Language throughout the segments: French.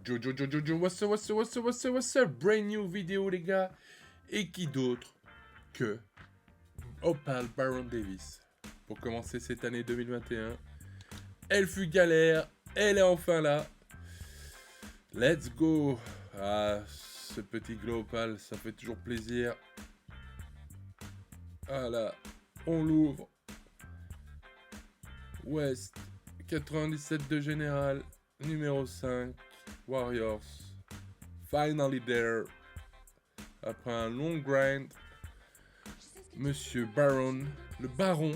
Jojo, what's up, brand new vidéo les gars. Et qui d'autre que Opal Baron Davis. Pour commencer cette année 2021. Elle fut galère, elle est enfin là. Let's go. Ah, ce petit glow Opal, ça fait toujours plaisir. Voilà, on l'ouvre. West, 97 de général, numéro 5, Warriors. Finally there. Après un long grind, Monsieur Baron, le Baron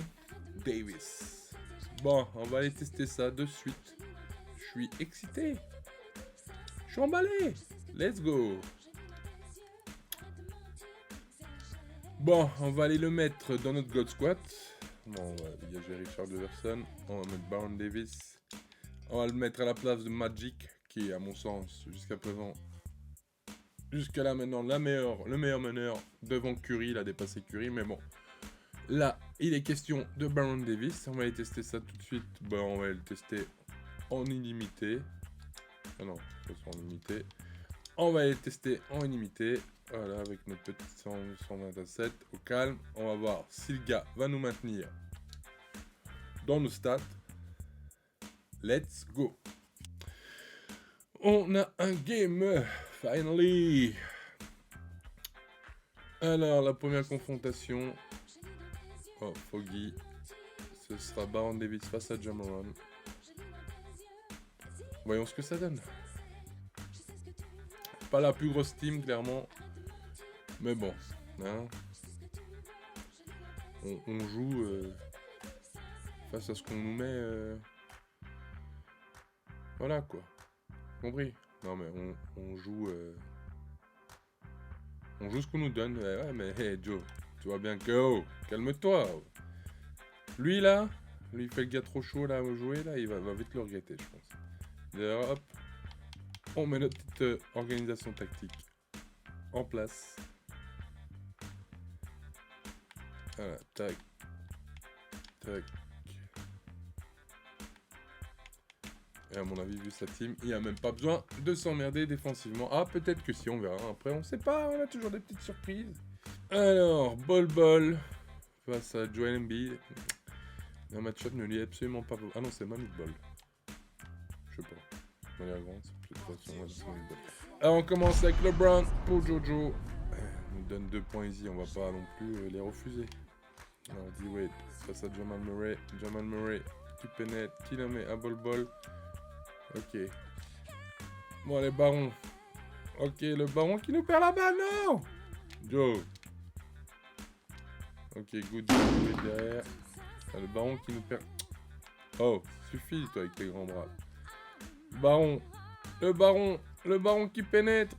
Davis. Bon, on va aller tester ça de suite. Je suis excité. Je suis emballé. Let's go. Bon, on va aller le mettre dans notre God Squat. Bon, on va dégager Richard Jefferson. On va mettre Baron Davis. On va le mettre à la place de Magic, qui est à mon sens, jusqu'à présent, jusqu'à là maintenant, le meilleur meneur devant Curry. Il a dépassé Curry, mais bon. Là, il est question de Baron Davis. On va aller tester ça tout de suite. Bon, on va le tester en illimité. Ah non, pas en illimité. On va aller tester en illimité. Voilà, avec notre petit 127 au calme. On va voir si le gars va nous maintenir dans nos stats. Let's go. On a un game, finally. Alors, la première confrontation. Oh, Foggy. Ce sera Baron Davis face à Ja Morant. Voyons ce que ça donne. Pas la plus grosse team, clairement. Mais bon, hein. On joue face à ce qu'on nous met. Voilà, quoi. Compris? Non, mais on joue... On joue ce qu'on nous donne. Ouais, mais hey, Joe, tu vois bien que... Oh, calme-toi. Lui, là, lui, il fait le gars trop chaud, là, au jouer, là, il va vite le regretter, je pense. D'ailleurs, hop, on met notre petite organisation tactique en place. Voilà, tac, tac. Et à mon avis, vu sa team, il n'y a même pas besoin de s'emmerder défensivement. Ah, peut-être que si, on verra. Après, on sait pas, on a toujours des petites surprises. Alors, Bol face à Joel Embiid. Un match-up ne lie absolument pas... Ah non, c'est Mamie Ball. Je sais pas. De manière grande, c'est peut-être pas alors, on commence avec LeBron pour Jojo. Il nous donne 2 points easy, on va pas non plus les refuser. Alors, D-Wade face à Jamal Murray. Jamal Murray qui pénètre, qui la met à Bol. Ok. Bon, les barons. Ok, le baron qui nous perd la balle, non! Joe. Ok, good derrière. Ah, le baron qui nous perd. Oh, suffit, toi, avec tes grands bras. Baron. Le baron qui pénètre.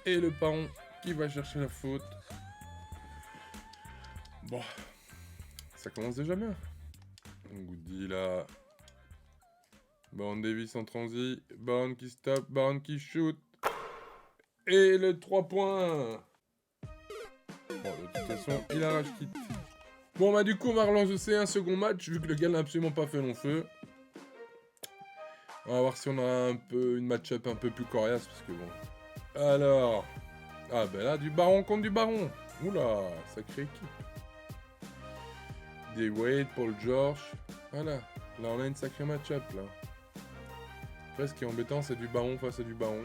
Et le baron qui va chercher la faute. Bon. Ça commence déjà bien. Goody là. Baron Davis en transi. Baron qui stop. Baron qui shoot. Et le 3 points. Bon, de toute façon, il arrache quitte. Bon, bah du coup, on va relancer un second match, vu que le gars n'a absolument pas fait long feu. On va voir si on a un peu une match-up un peu plus coriace, parce que bon... Alors... Ah, ben là, du baron contre du baron. Oula, sacrée équipe. Des Wade, Paul George. Voilà, là, on a une sacrée match-up, là. Après, ce qui est embêtant, c'est du baron face à du baron.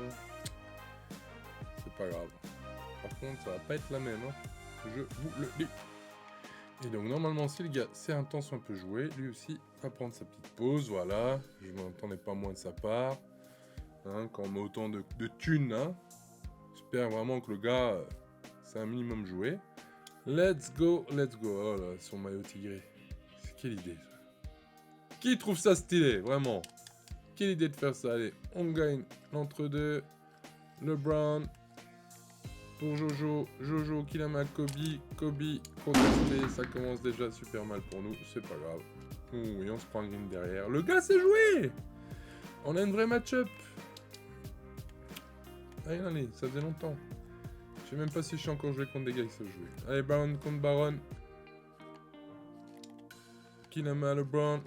C'est pas grave. Par contre, ça va pas être la même, hein. Je vous le dis. Et donc normalement si le gars c'est intense un peu joué, lui aussi va prendre sa petite pause, voilà. Je m'entendais pas moins de sa part. Hein, quand on met autant de thunes, hein. J'espère vraiment que le gars c'est un minimum joué. Let's go. Oh là, son maillot tigré. C'est quelle idée ça. Qui trouve ça stylé, vraiment? Quelle idée de faire ça, allez, on gagne l'entre-deux. LeBron. Pour Jojo qui la met à Kobe contesté, ça commence déjà super mal pour nous, c'est pas grave. Ouh, et on se prend un green derrière. Le gars s'est joué. On a une vraie match-up. Allez, ça faisait longtemps. Je sais même pas si je suis encore joué contre des gars qui savent jouer. Allez, Baron contre Baron. Qui la met à LeBron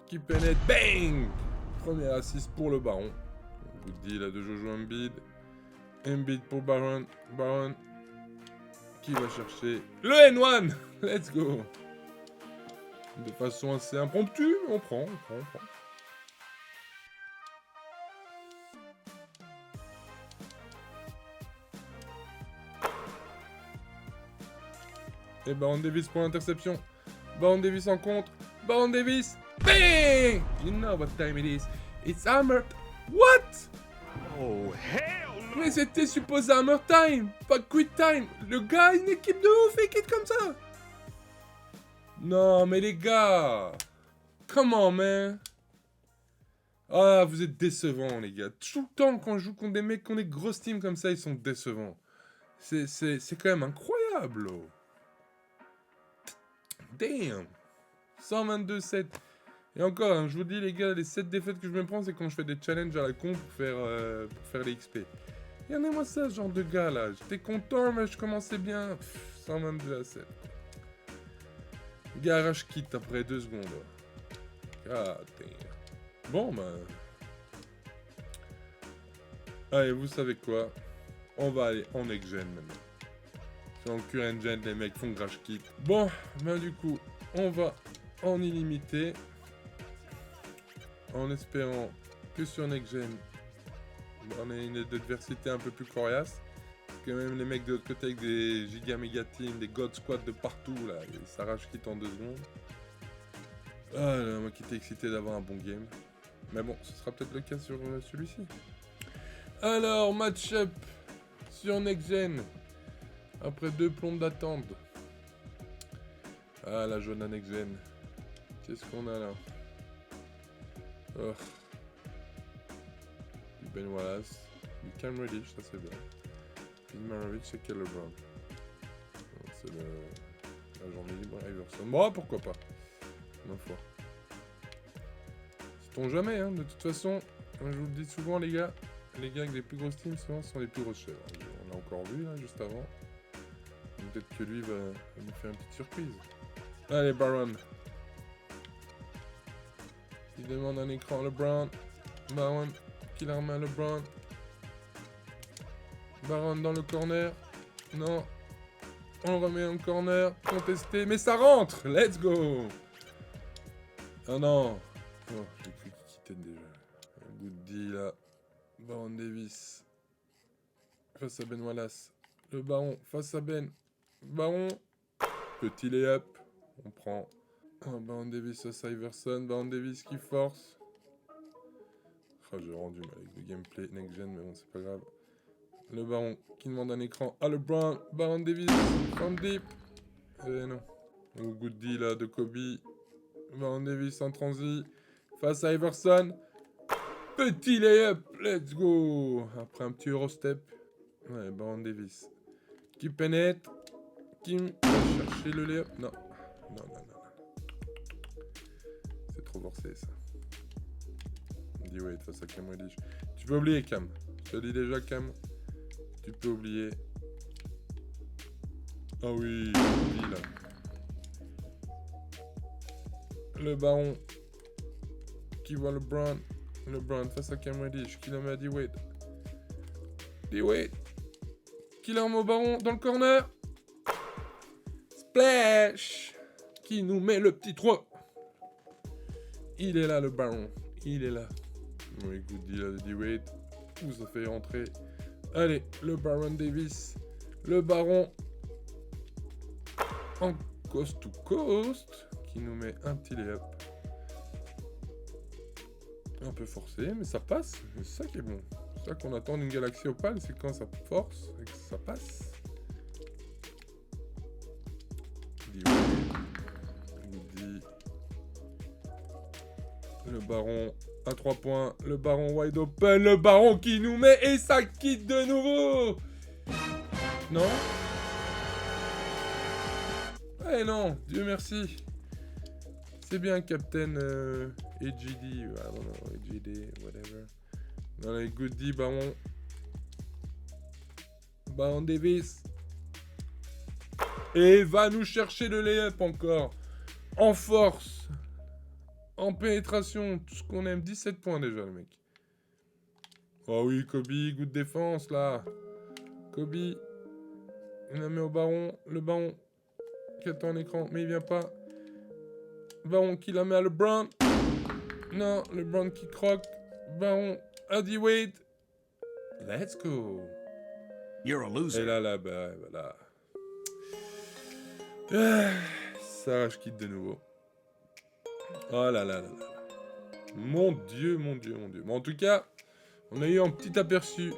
qui pénètre, bang. Première assist pour le Baron. Good deal de Jojo Embiid. Embiid pour Baron. Baron qui va chercher le N1. Let's go. De façon assez impromptue, mais on prend. Et Baron Davis pour l'interception. Baron Davis en contre. Baron Davis. Bang! You know what time it is. It's hammer. What? Oh, hell no! Mais c'était supposé hammer time, pas quit time. Le gars a une équipe de ouf et quitte comme ça. Non, mais les gars. Come on, man. Ah, vous êtes décevants, les gars. Tout le temps, quand je joue contre des mecs qui ont des grosses teams comme ça, ils sont décevants. C'est quand même incroyable, oh. Damn. 122-7. Et encore, hein, je vous dis, les gars, les 7 défaites que je me prends, c'est quand je fais des challenges à la con pour faire les XP. Regardez-moi ça, ce genre de gars, là. J'étais content, mais je commençais bien. 122-7. Le gars arrache quitte après 2 secondes. Ah, damn. Bon, bah... Allez, vous savez quoi? On va aller en next gen maintenant. Sur le current gen, les mecs font crash kit. Bon, ben du coup, on va en illimité. En espérant que sur next gen, on ait une adversité un peu plus coriace. Parce que même les mecs de l'autre côté avec des giga méga teams, des god squads de partout, là, ils s'arrachent kit en 2 secondes. Ah là, moi qui étais excité d'avoir un bon game. Mais bon, ce sera peut-être le cas sur celui-ci. Alors, match-up sur Next Gen. Après 2 plombes d'attente. Ah, la jaune à Next Gen. Qu'est-ce qu'on a là? Oh. Du Ben Wallace. Du Cam Reddish, ça c'est bien. Puis Maravich et Caleb Brown. C'est la journée libre Iverson. Bon, pourquoi pas. Ma foi. Sait-on jamais, hein. De toute façon, comme je vous le dis souvent, les gars avec les plus grosses teams, souvent, sont les plus grosses chèvres. On l'a encore vu, là, juste avant. Peut-être que lui va nous faire une petite surprise. Allez, Baron. Il demande un écran à LeBron. Baron qui la remet à LeBron. Baron dans le corner. Non. On le remet en corner. Contesté. Mais ça rentre. Let's go. Ah non. Oh, j'ai cru qu'il quittait déjà. Un good deal là. Baron Davis. Face à Ben Wallace. Le Baron face à Ben. Baron. Petit lay-up. On prend. Oh, Baron Davis à Iverson. Baron Davis qui force. Oh, j'ai rendu mal avec le gameplay next gen, mais bon, c'est pas grave. Le Baron qui demande un écran à LeBron. Baron Davis from deep. Eh non. Au good deal là de Kobe. Baron Davis en transi. Face à Iverson. Petit layup. Let's go. Après un petit Eurostep. Ouais, Baron Davis. Qui pénètre. Qui va chercher le layup. Non. Non, non, non. C'est trop forcé ça. D-Wade face à Cam Reddish. Tu peux oublier Cam. Je te dis déjà Cam. Tu peux oublier. Ah oui, là. Le Baron qui voit LeBron. LeBron face à Cam Reddish qui le met à D-Wade. D-Wade qui le remet au Baron dans le corner. Splash qui nous met le petit 3. Il est là le Baron. Il est là. Bon, écoute, dit là de D-Wade. Où ça fait rentrer. Allez, le Baron Davis. Le Baron en coast to coast. Qui nous met un petit layup. Un peu forcé, mais ça passe. C'est ça qui est bon. C'est ça qu'on attend d'une galaxie opale, c'est quand ça force et que ça passe. Le Baron à 3 points. Le Baron wide open. Le Baron qui nous met et ça quitte de nouveau. Non? Eh non, Dieu merci. C'est bien Captain AGD. I don't know, AGD, whatever. Dans les goodies, Baron. Baron Davis. Et va nous chercher le layup encore. En force. En pénétration. Tout ce qu'on aime. 17 points déjà, le mec. Oh oui, Kobe, good défense, là. Kobe. Il la met au baron. Le baron qui attend l'écran, mais il vient pas. Baron qui la met à LeBron. Non, LeBron qui croque. Baron, Adi Wade. Let's go. You're a loser. Et là, là-bas, voilà. Ah, ça, je quitte de nouveau. Oh là là là là. Mon Dieu, mon Dieu, mon Dieu. Bon, en tout cas, on a eu un petit aperçu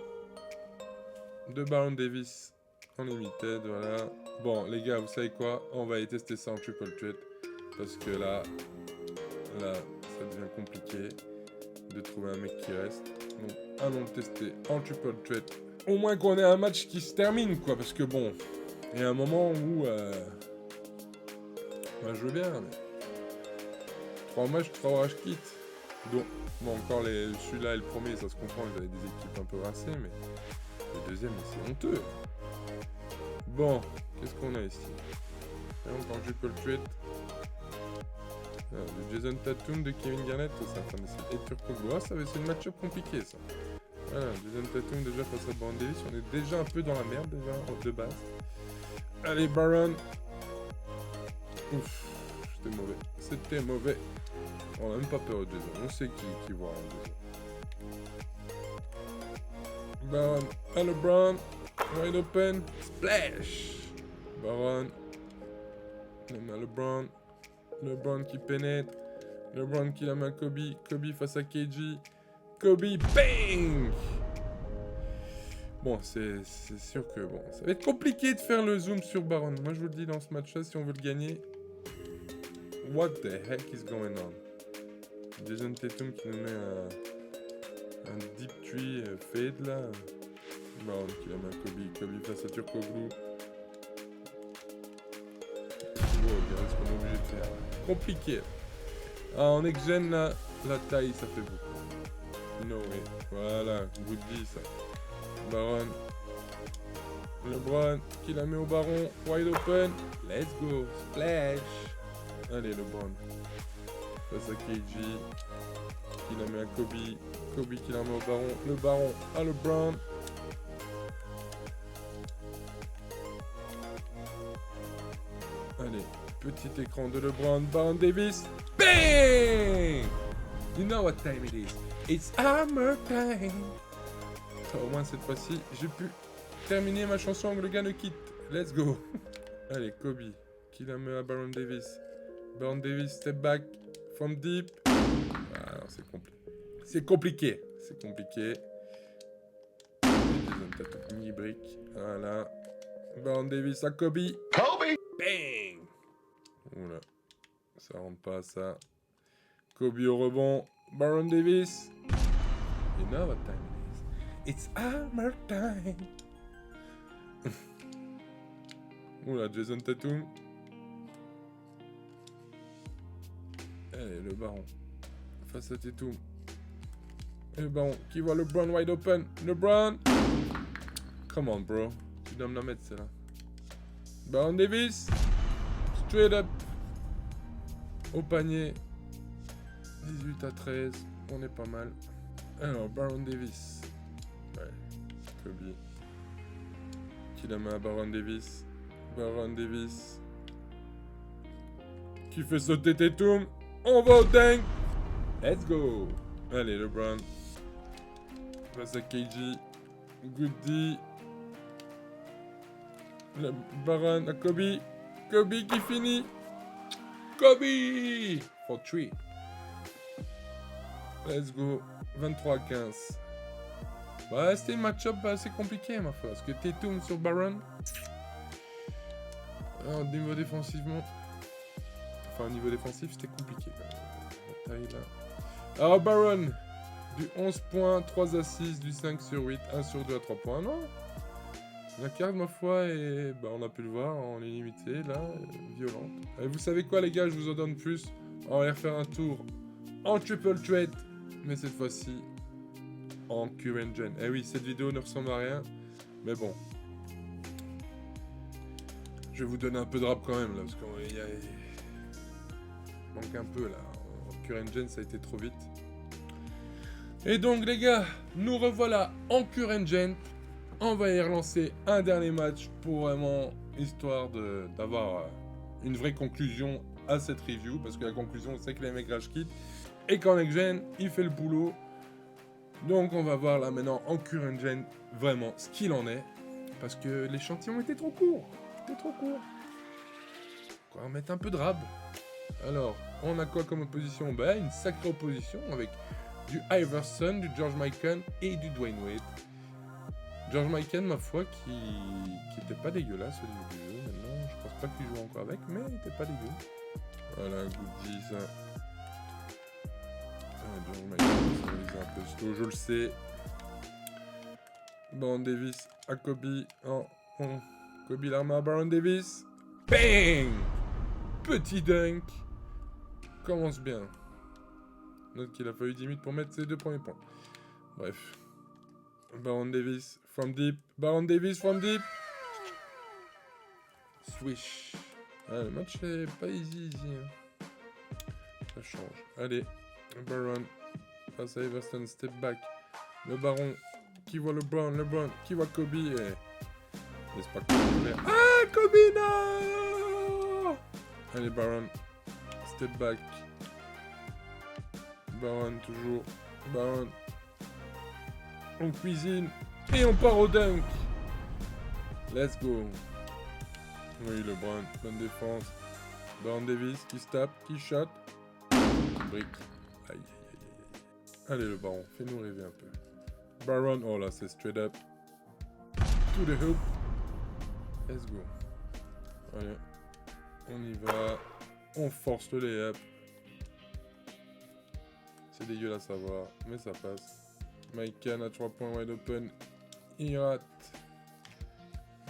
de Baron Davis en limited, voilà. Bon, les gars, vous savez quoi? On va aller tester ça en triple threat. Parce que là, ça devient compliqué de trouver un mec qui reste. Donc, allons le tester en triple threat. Au moins qu'on ait un match qui se termine, quoi. Parce que bon, il y a un moment où... moi, je veux bien, mais... 3 matchs, 3 matchs quitte. Donc, bon, encore celui-là et le premier, ça se comprend, ils avaient des équipes un peu rincées, mais... Le deuxième, c'est honteux. Bon, qu'est-ce qu'on a ici? Encore triple threat. De Jason Tatum, de Kevin Garnett, ça et Turkoglu. Ah, c'est une match-up compliqué, ça. Voilà, Jason Tatum déjà face à Baron Davis. On est déjà un peu dans la merde, déjà, de base. Allez, Baron. Ouf, c'était mauvais. C'était mauvais. On a même pas peur de Jason. On sait qui voit Jason. Baron à LeBron. Wide open. Splash. Baron. On a LeBron. LeBron qui pénètre. LeBron qui la met à Kobe. Kobe face à KG. Kobe, bang! Bon, c'est sûr que bon, ça va être compliqué de faire le zoom sur Baron. Moi, je vous le dis dans ce match-là, si on veut le gagner. What the heck is going on? Jason Tatum qui nous met un deep tree fade là. Baron qui la met à Kobe. Kobe face à Turkoglu. Regardez ce qu'on est obligé de faire. Compliqué. Ah, en next-gen, là, la taille, ça fait beaucoup. No way. Voilà, good D, ça. Baron. LeBron qui la met au baron. Wide open. Let's go. Splash. Allez, LeBron. Face à KG. Qui la met à Kobe. Kobe qui la met au baron. Le baron à LeBron. Allez, petit écran de LeBron, Baron Davis, bang! You know what time it is? It's hammer time! Au moins cette fois-ci, j'ai pu terminer ma chanson que le gars ne quitte. Let's go! Allez, Kobe, qui la met à Baron Davis. Baron Davis, step back, from deep. Ah non, c'est compliqué. C'est compliqué. C'est compliqué. Mini brick. Voilà. Baron Davis à Kobe. Kobe! Bang! Oula, ça rentre pas ça. Kobe au rebond. Baron Davis. You know what time it is? It's hammer time. Oula, Jason Tatum. Allez, le baron. Face à Tatum. Et le baron qui voit LeBron wide open. LeBron. Come on, bro. Tu dois me la mettre, celle-là. Baron Davis. Straight up. Au panier. 18-13. On est pas mal. Alors, Baron Davis. Ouais. Kobe. Qui la met à Baron Davis. Baron Davis. Qui fait sauter Tatum. On va au tank. Let's go. Allez, LeBron. Face à KG. Good D. Le Baron à Kobe. Kobe qui finit. Kobe for 3. Let's go. 23-15. Ouais, c'était un match-up assez compliqué, ma foi. Parce que Tatum sur Baron. Au niveau défensivement. Enfin, au niveau défensif, c'était compliqué quand même. La taille là. Alors, Baron. Du 11 points, 3 assists, du 5 sur 8, 1 sur 2 à 3 points. Non. La carte, ma foi, et bah, on a pu le voir en illimité, là, violente. Et vous savez quoi, les gars, je vous en donne plus. On va aller refaire un tour en triple threat, mais cette fois-ci en current gen. Eh oui, cette vidéo ne ressemble à rien, mais bon. Je vais vous donner un peu de rap quand même, là, parce qu'il manque un peu, là. En current gen, ça a été trop vite. Et donc les gars, nous revoilà en Current Gen. On va y relancer un dernier match pour vraiment, histoire d'avoir une vraie conclusion à cette review. Parce que la conclusion, c'est que les mecs rage quittent. Et qu'en Next Gen, il fait le boulot. Donc on va voir là maintenant en Current Gen vraiment ce qu'il en est. Parce que l'échantillon était trop court. C'était trop court. On va mettre un peu de rab. Alors, on a quoi comme opposition? Bah, une sacrée opposition avec du Iverson, du George Mikan et du Dwayne Wade. George Mikan, ma foi, qui était pas dégueulasse au début du jeu. Maintenant, je pense pas qu'il joue encore avec, mais il était pas dégueu. Voilà, goodies. George Mikan, c'est un peu slow, je le sais. Baron Davis à Kobe. Kobe l'arme à Baron Davis. Bang! Petit dunk. Commence bien. Note qu'il a fallu 10 minutes pour mettre ses 2 premiers points. Bref. Baron Davis from deep. Baron Davis from deep. Swish. Ah, le match est pas easy. Hein. Ça change. Allez. Baron. Passe à Iverson. Step back. Le Baron. Qui voit LeBron. Qui voit Kobe. Laisse pas Kobe. Ah, Kobe, non! Allez, Baron. Step back. Baron, toujours. Baron. On cuisine. Et on part au dunk. Let's go. Oui, LeBron. Bonne défense. Baron Davis qui se tape, qui shot. Brick. Aïe, aïe, aïe, aïe. Allez, le Baron. Fais-nous rêver un peu. Baron. Oh là, c'est straight up. To the hoop. Let's go. Allez. On y va. On force le layup. C'est dégueulasse à voir, mais ça passe. Mikan à 3 points wide open. Il rate.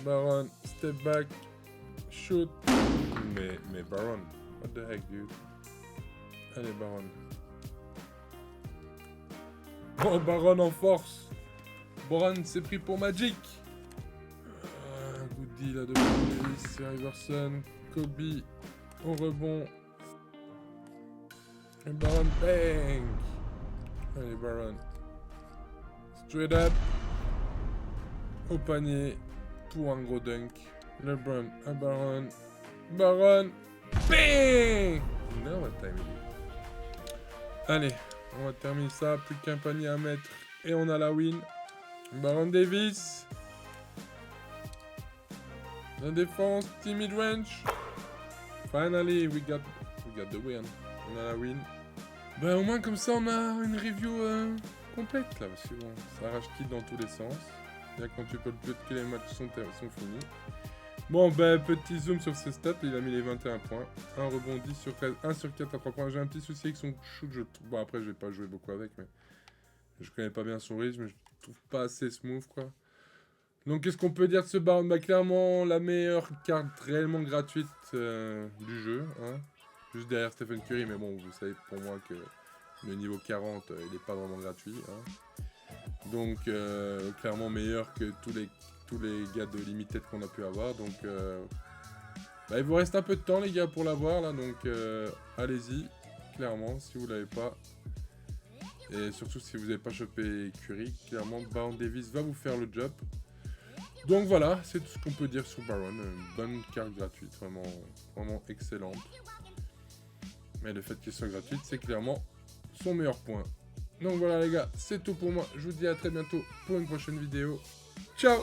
Baron, step back. Shoot. Mais Baron, what the heck, dude? Allez, Baron. Oh, Baron en force. Baron s'est pris pour Magic. Good deal là de Baron Davis, Iverson. Kobe au rebond. Et Baron bang. Allez Baron. Straight up. Au panier. Pour un gros dunk. LeBron à Baron. Baron. Bang. Now what time it is? Allez. On va terminer ça. Plus qu'un panier à mettre. Et on a la win. Baron Davis. La défense. Team mid-range. Finally, we got the win. On a la win. Ben au moins comme ça on a une review complète là, parce que bon, ça arrache quitte dans tous les sens. Là quand tu peux le plus que les matchs sont finis. Bon ben petit zoom sur ses stats, il a mis les 21 points. Un rebond 10 sur 13, 1 sur 4 à 3 points. J'ai un petit souci avec son shoot, bon après je vais pas jouer beaucoup avec, mais je connais pas bien son rythme, je trouve pas assez smooth quoi. Donc qu'est-ce qu'on peut dire de ce Baron? Bah clairement la meilleure carte réellement gratuite du jeu, hein. Juste derrière Stephen Curry, mais bon, vous savez pour moi que le niveau 40, il n'est pas vraiment gratuit, hein. Donc clairement meilleur que tous les gars de Limited qu'on a pu avoir. Donc bah, il vous reste un peu de temps les gars pour l'avoir là, donc allez-y, clairement, si vous l'avez pas. Et surtout si vous n'avez pas chopé Curry, clairement Baron Davis va vous faire le job. Donc voilà, c'est tout ce qu'on peut dire sur Baron. Une bonne carte gratuite, vraiment excellente. Mais le fait qu'elle soit gratuite, c'est clairement son meilleur point. Donc voilà les gars, c'est tout pour moi. Je vous dis à très bientôt pour une prochaine vidéo. Ciao!